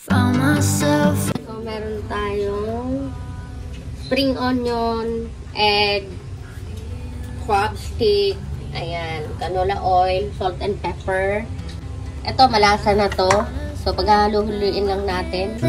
So, meron tayong spring onion, egg, crab stick, ayan, canola oil, salt and pepper. Ito, malasa na to. So, paghahaluin lang natin.